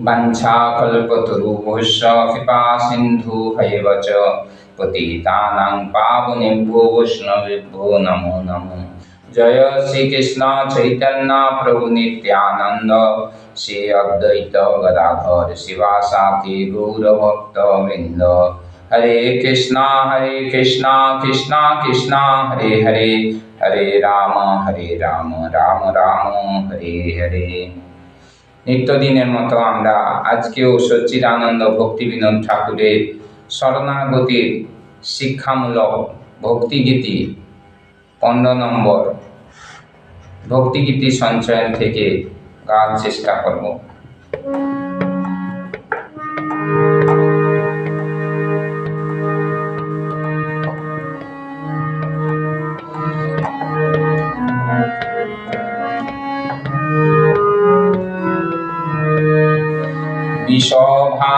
वंशाकल्पतरुभ्यश्च कृपासिन्धुभ्यैव च पतितानां पावनेभ्यो वैष्णवेभ्यो नमो नमः। जय श्री कृष्ण चैतन्य प्रभु नित्यानंद, श्री अद्वैत गदाधर शिवासादि गौरभक्तवृंद। हरे कृष्णा कृष्णा कृष्णा हरे हरे, हरे राम राम राम हरे हरे। নিত্যদিনের মতো আমরা আজকেও সচ্চিদানন্দ ভক্তিবিনোদ ঠাকুরের শরণাগতির শিক্ষামূলক ভক্তিগীতি 15 নম্বর ভক্তিগীতি সঞ্চয়ন থেকে গাওয়ার চেষ্টা করব।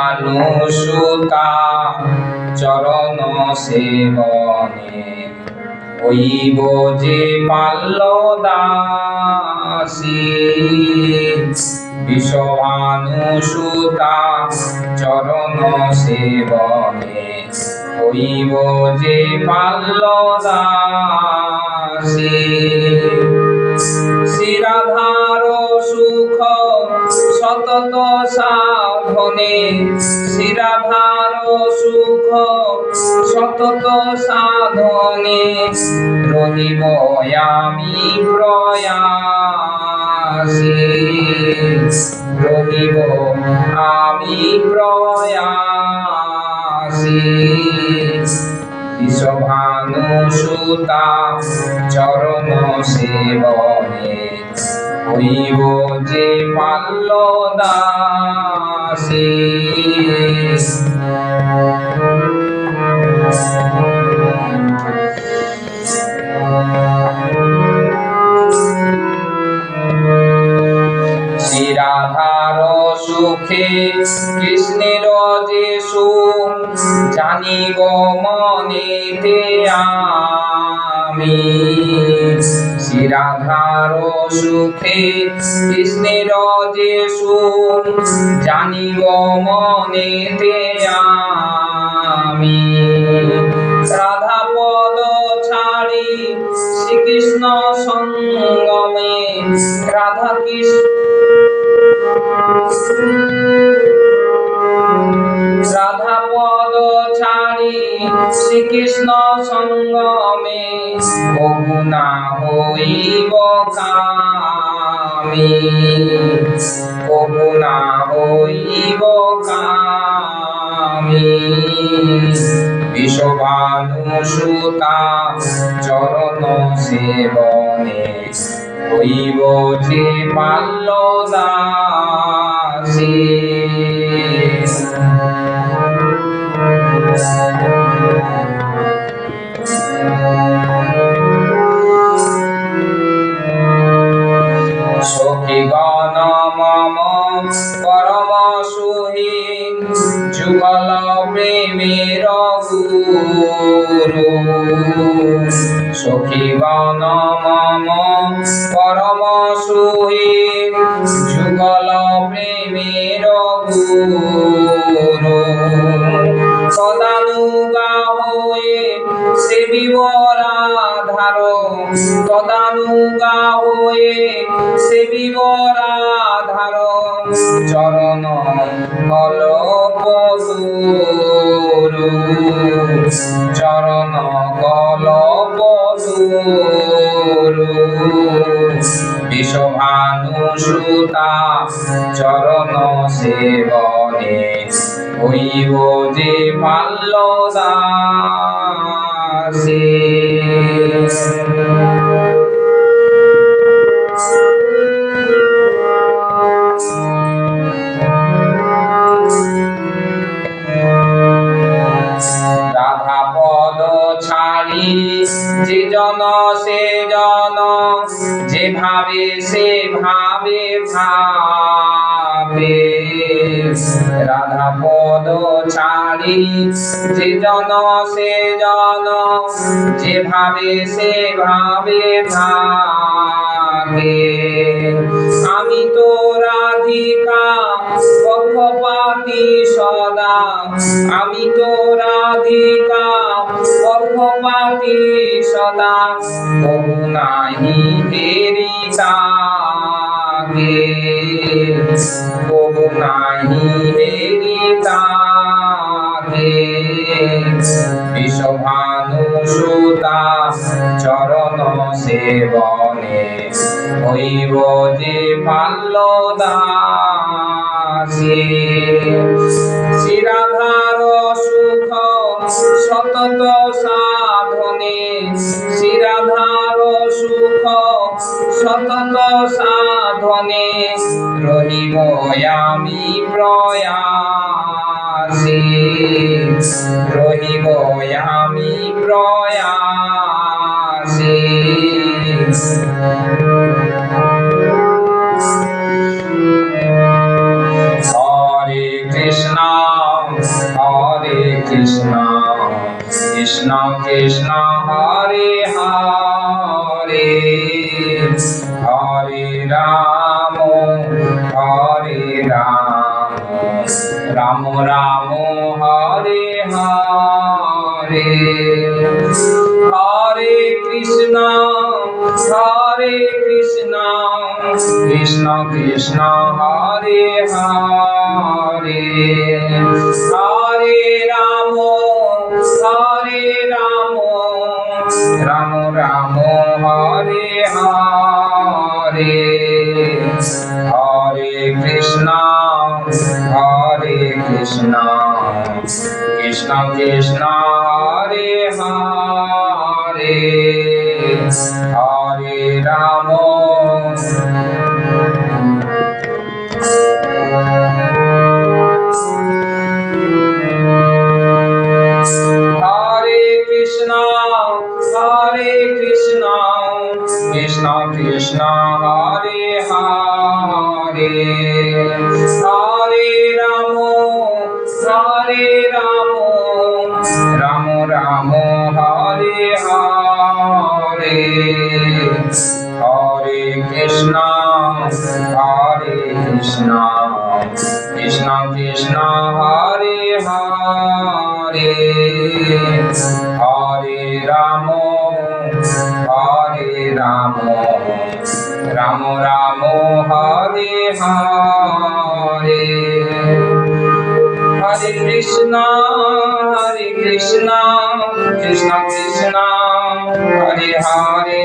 বিষভানুসুতা চরণ সেবনে হইব যে পাল্লদাসী। বিষভানুসুতা চরণ সেবনে হইব যে পাল্লদাসী। শ্রীরাধার সুখ সতত সাধনে, শ্রীরাধার সুখ সতত সাধনে রহিব আমি প্রয়াসী, রহিব আমি প্রয়াসী। বিষভানুসুতা চরণ সেবনে হইব যে পাল্লদাসী। শ্রীরাধার সুখে কৃষ্ণের যে সুখ জানিব মনেতে আমি। শ্রীরাধার সুখে কৃষ্ণের যে সুখ জানিব মনেতে আমি। রাধা পদ ছাড়ি শ্রীকৃষ্ণ সঙ্গমে, রাধা কৃষ্ণ রাধা পদ ছাড়ি শ্রীকৃষ্ণ সঙ্গমে বহু না হইব কামি, বহু না হইব কামি। বিষভানুসুতা চরণ সেবনে হইব যে পাল্লদাসী। সখীগণ মম পরম সুহীন যুগল প্রেমের গুরু। সখীগণ মম পরম সুহীন যুগল প্রেমের গুরু। সদানুগা হয়ে সেবিব রাধার, সদানুগা হয়ে সেবিব রাধার চরণ কলপসুরু, চরণ কলপসুরু। বিষভানুসুতা চরণ সেবনে হইব যে পাল্লদাসী। রাধা পদ ছাড়ি যে জন সে জন, যে ভাবে সে ভাবে ভাবে। রাধা পদ ছাড়ি যে জন সে জন, যে ভাবে সে ভাবে ভাবে। আমি তো রাধিকা কখন অর্ঘপাতি সদা আমি তো রাধিকা অর্ঘপাতি সদা তবু নাহি হেরি তাকে তবু নাহি হেরি তাকে বিশ্বভানু সুতা চরণ সেবনে হইব যে পাল্লদাসী শ্রীরাধার সুখ সতত সাধনে শ্রীরাধার সুখ সতত সাধনে রহিব আমি প্রয়াসী রহিব আমি প্রয়াসী হরে কৃষ্ণ কৃষ্ণ কৃষ্ণ হরে হরে হরে রাম রাম রাম হরে হরে হরে কৃষ্ণ কৃষ্ণ কৃষ্ণ হরে হরে হরে রাম রাম রাম হরে হরে হরে কৃষ্ণ কৃষ্ণ কৃষ্ণ হরে হরে হরে রাম কৃষ্ণ কৃষ্ণ হরে হরে হরে রাম রাম রাম হরে হরে হরে কৃষ্ণ কৃষ্ণ কৃষ্ণ হরে হরে হরে রাম রাম রাম হরে হরে হরে কৃষ্ণ কৃষ্ণ কৃষ্ণ হরে হরে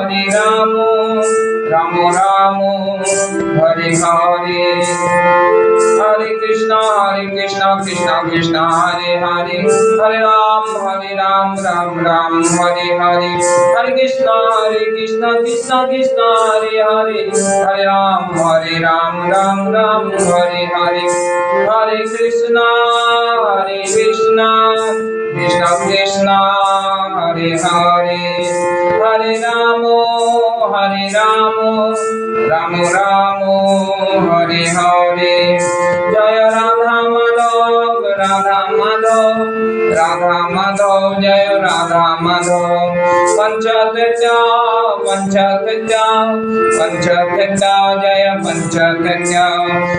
হরে রাম রাম রাম হরে হরে হরে কৃষ্ণ কৃষ্ণ কৃষ্ণ হরে হরে হরে রাম রাম রাম হরে হরে হরে কৃষ্ণ কৃষ্ণ কৃষ্ণ হরে হরে হরে রাম রাম রাম হরে হরে হরে কৃষ্ণ কৃষ্ণ কৃষ্ণ হরে হরে হরে রাম রাম রাম হরে হরে জয় রাধা মাধব জয় রাধা মাধব পঞ্চকন্যা জয় পঞ্চকন্যা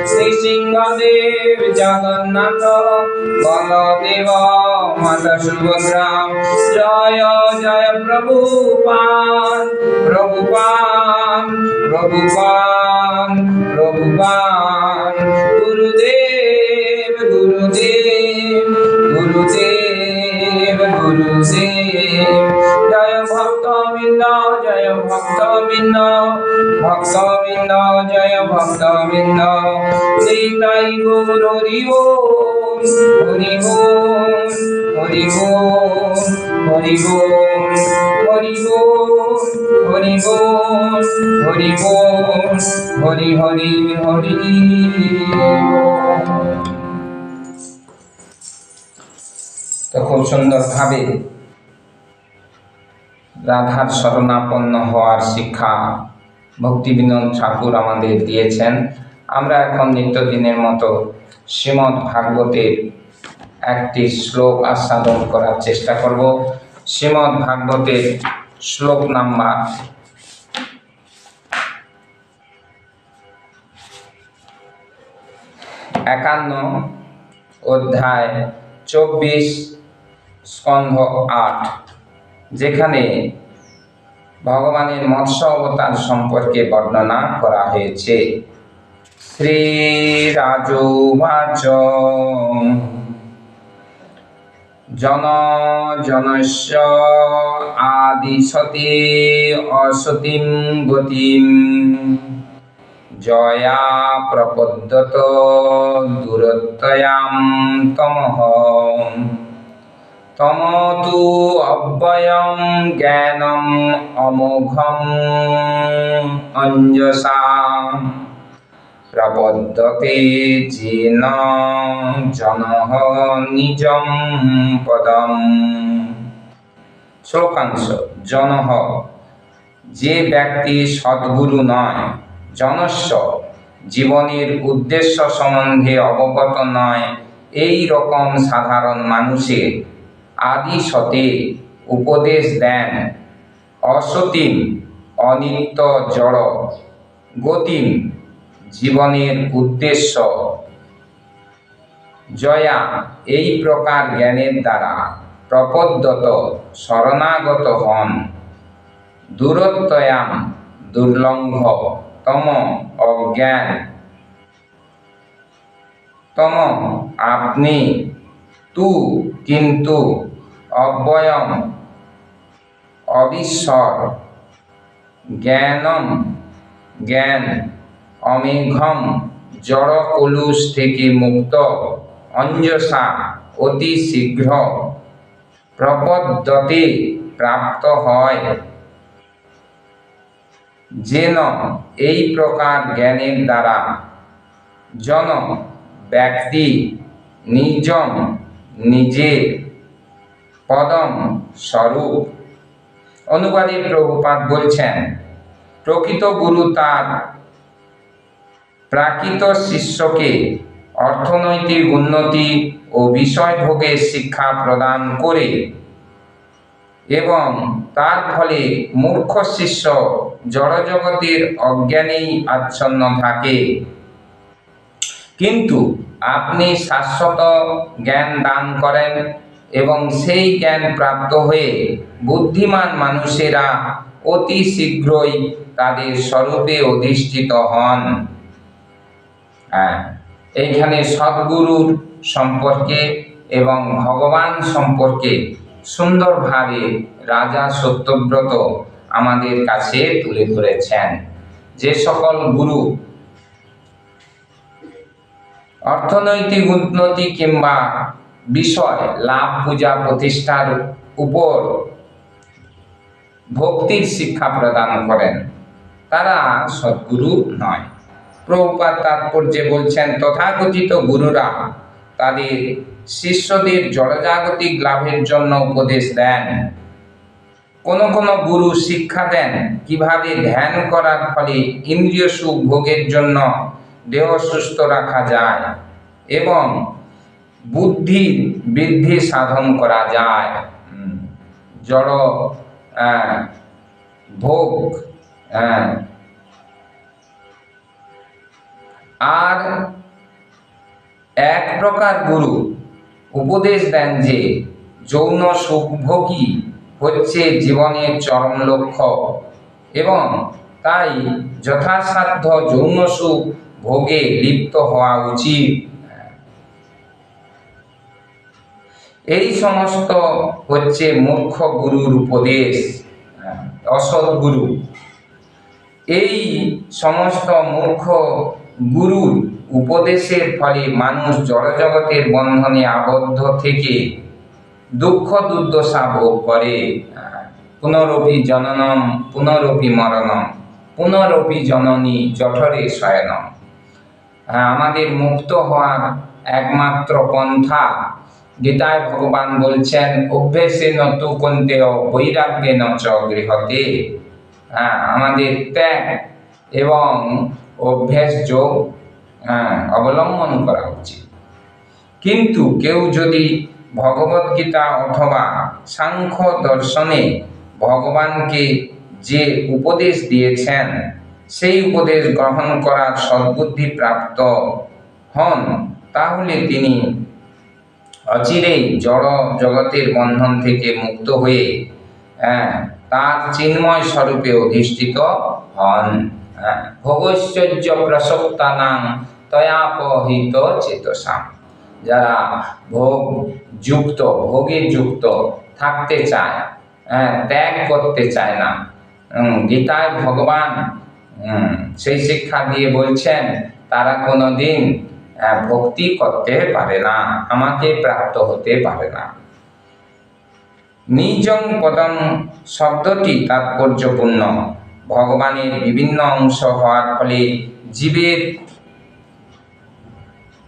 নৃসিংহদেব জগন্নাথ বলদেব মাতা সুভদ্রা জয় জয় প্রভুপাদ গুরুদেব জয় ভক্তবৃন্দ জয় ভক্তবৃন্দ জয় ভক্তবৃন্দ নিতাই গৌর হরি বল হরি বল হরি বল হরি বল হরি বল হরি বল হরি বল হরি হরি হরি বল। তো খুব সুন্দর ভাবে রাধার শরণাপন্ন হওয়ার শিক্ষা ভক্তিবিনোদ ঠাকুর আমাদের দিয়েছেন। আমরা এখন নিত্যদিনের মতো শ্রীমদ্ ভাগবতের একটি শ্লোক আস্বাদন করার চেষ্টা করব। শ্রীমদ্ ভাগবতের শ্লোক নাম্বার 51 অধ্যায় 24 স্কন্ধ 8, যেখানে ভগবানের মৎস্য অবতার সম্পর্কে বর্ণনা করা হয়েছে। শ্রীরাজোবাচ জনস্য আদিশতে অসতিম গতিম জয়া প্রপদ্যত দুরত্যয়াম তমঃ তমতু অব্যয়ম জ্ঞানম অমোঘম অঞ্জসা প্রপদ্যতে যেন জনঃ নিজম পদম। শ্লোকাংশ। জনঃ, যে ব্যক্তি সদ্গুরু নয়, জনস্য, জীবনের উদ্দেশ্য সম্বন্ধে অবগত নয়, এই রকম সাধারণ মানুষের আদিশতে উপদেশ দেন, অসতিম, অনিত্য জড়, গতিম, জীবনের উদ্দেশ্য, জয়া, এই প্রকার জ্ঞানের দ্বারা, প্রপদ্যত, শরণাগত হন, দূরত্বয়াম, দুর্লঙ্ঘ, তম, অজ্ঞান, তম, আপনি, তু, কিন্তু, অব্যয়ম, অবিশ্বর, জ্ঞানম, জ্ঞান, অমেঘম, জড় কলুষ থেকে মুক্ত, অঞ্জসা, অতি শীঘ্র, প্রপদ্যতে, প্রাপ্ত হয়, যেন, এই প্রকার জ্ঞানের দ্বারা, জন, ব্যক্তি, নিজম, নিজের, পদম, স্বরূপ। অনুবাদে প্রভুপাদ বলছেন, প্রকৃত গুরু তার প্রাকৃত শিষ্যকে অর্থনৈতিক উন্নতি ও বিষয়ভোগের শিক্ষা প্রদান করে এবং তার ফলে মূর্খ শিষ্য জড়জগতের অজ্ঞানেই আচ্ছন্ন থাকে। কিন্তু আপনি শাশ্বত জ্ঞান দান করেন এবং সেই জ্ঞান প্রাপ্ত হয়ে বুদ্ধিমান মানুষেরা অতি শীঘ্রই তাদের স্বরূপে অধিষ্ঠিত হন। এইখানে সদ্গুরুর সম্পর্কে এবং ভগবান সম্পর্কে সুন্দরভাবে রাজা সত্যব্রত আমাদের কাছে তুলে ধরেছেন। যে সকল গুরু অর্থনৈতিক উন্নতি কিংবা বিষয় লাভ, পূজা প্রতিষ্ঠার উপর ভক্তির শিক্ষা প্রদান করেন, তারা সদ্গুরু নয়। প্রভুপাদ তাৎপর্যে বলছেন, তথাকথিত গুরুরা তাদের শিষ্যদের জড়জাগতিক লাভের জন্য উপদেশ দেন। কোন কোন গুরু শিক্ষা দেন কিভাবে ধ্যান করার ফলে ইন্দ্রিয় সুখ ভোগের জন্য দেহ সুস্থ রাখা যায় এবং বুদ্ধির বৃদ্ধি সাধন করা যায়। জড় ভোগ। আর এক প্রকার গুরু উপদেশ দেন যে যৌন সুখভোগই হচ্ছে জীবনের চরম লক্ষ্য এবং তাই যথাসাধ্য যৌন সুখ ভোগে লিপ্ত হওয়া উচিত। এই সমস্ত হচ্ছে মূর্খ গুরুর উপদেশ, অসৎ গুরু। এই সমস্ত মূর্খ গুরুর উপদেশের ফলে মানুষ জড়জগতের বন্ধনে আবদ্ধ থেকে দুঃখ দুর্দশা ভোগ করে। পুনরপি জননম পুনরপি মরণম পুনরপি জননী জঠরে শয়নম। আমাদের মুক্ত হওয়ার একমাত্র পন্থা, গীতায় ভগবান বলছেন, অভ্যেসেন তু কন্তেয় বৈরাগ্যেন চ গৃহতে। আমাদের ত্যাগ এবং অভ্যেস যোগ অবলম্বন করা উচিত। কিন্তু কেউ যদি ভগবদ্গীতা অথবা সাংখ্য দর্শনে ভগবানকে যে উপদেশ দিয়েছেন সেই উপদেশ গ্রহণ করার সদ্বুদ্ধি প্রাপ্ত হন, তাহলে তিনি অচিরেই জড় জগতের বন্ধন থেকে মুক্ত হয়ে তার চিন্ময় স্বরূপে অধিষ্ঠিত হন। ভোগৈশ্বর্য প্রসক্তানাং তয়াপহিত চেতসাম, যারা ভোগে যুক্ত থাকতে চায়, ত্যাগ করতে চায় না, গীতায় ভগবান সেই শিক্ষা দিয়ে বলছেন তারা কোনোদিন ভক্তি করতে পারে না, আমাকে প্রাপ্ত হতে পারে না। নিজং পদম শব্দটি তাৎপর্যপূর্ণ। ভগবানের বিভিন্ন অংশ হওয়ার ফলে জীবের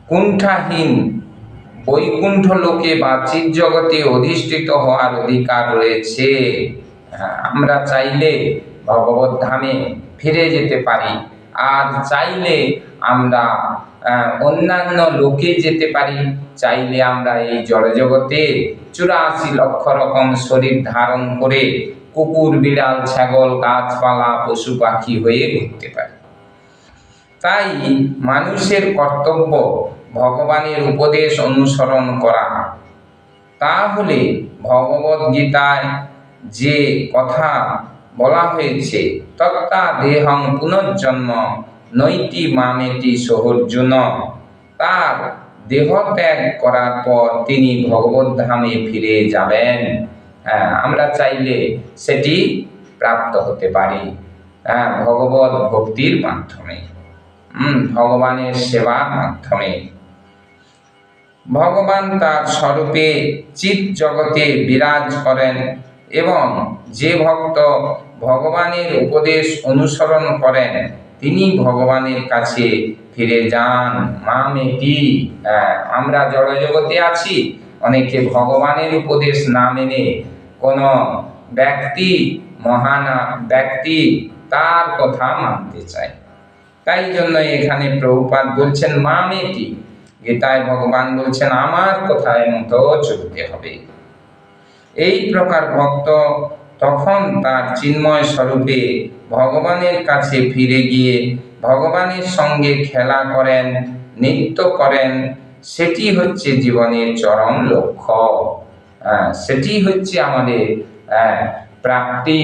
কুণ্ঠাহীন বৈকুণ্ঠ লোকে বা চিৎ জগতে অধিষ্ঠিত হওয়ার অধিকার রয়েছে। আমরা চাইলে ভগবত ধামে ফিরে যেতে পারি, আর চাইলে আমরা অন্যান্য লোকে যেতে পারি, চাইলে আমরা এই জড়জগতে 84 লক্ষ রকম শরীর ধারণ করে কুকুর, বিড়াল, ছাগল, গাছপালা, পশু পাখি হয়ে ঘুরতে পারি। তাই মানুষের কর্তব্য ভগবানের উপদেশ অনুসরণ করা। তাহলে ভগবদ গীতায় যে কথা বলা হয়েছে, তত্তা দেহং পুনর্জন্ম নৈতি মামেতি সহর্জুন, তার দেহ ত্যাগ করার পর তিনি ভগবত ধামে ফিরে যাবেন। আমরা চাইলে সেটি প্রাপ্ত হতে পারি ভগবত ভক্তির মাধ্যমে, ভগবানের সেবার মাধ্যমে। ভগবান তার স্বরূপে চিৎ জগতে বিরাজ করেন এবং যে ভক্ত ভগবানের উপদেশ অনুসরণ করেন তিনি ভগবানের কাছে ফিরে যান। মামেতি, আমরা জড়জগতে আছি, অনেকে ভগবানের উপদেশ না মেনে কোনো ব্যক্তি, মহান ব্যক্তি, তার কথা মানতে চায়। তাই জন্য এখানে প্রভুপাদ বলছেন মামেতি, গীতায় ভগবান বলছেন আমার কথায় মতো চলতে হবে। এই প্রকার ভক্ত তখন তার চিন্ময় স্বরূপে ভগবানের কাছে ফিরে গিয়ে ভগবানের সঙ্গে খেলা করেন, নৃত্য করেন। সেটি হচ্ছে জীবনের চরম লক্ষ্য, সেটি হচ্ছে আমাদের প্রাপ্তি,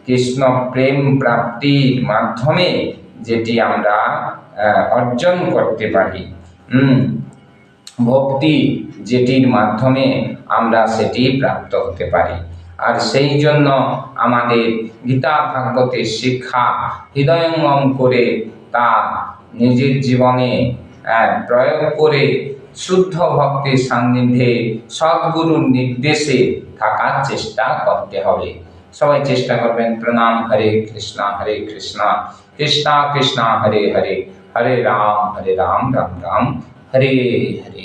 কৃষ্ণ প্রেম প্রাপ্তির মাধ্যমে যেটি আমরা অর্জন করতে পারি, ভক্তি যেটির মাধ্যমে আমরা সেটি প্রাপ্ত হতে পারি। আর সেই জন্য আমাদের গীতা ভাগবতের শিক্ষা হৃদয়ঙ্গম করে তা নিজের জীবনে প্রয়োগ করে শুদ্ধ ভক্তির সান্নিধ্যে সদ্গুরুর নির্দেশে থাকার চেষ্টা করতে হবে। সবাই চেষ্টা করবেন। প্রণাম। হরে কৃষ্ণ কৃষ্ণ কৃষ্ণ হরে হরে, হরে রাম রাম রাম হরে হরে।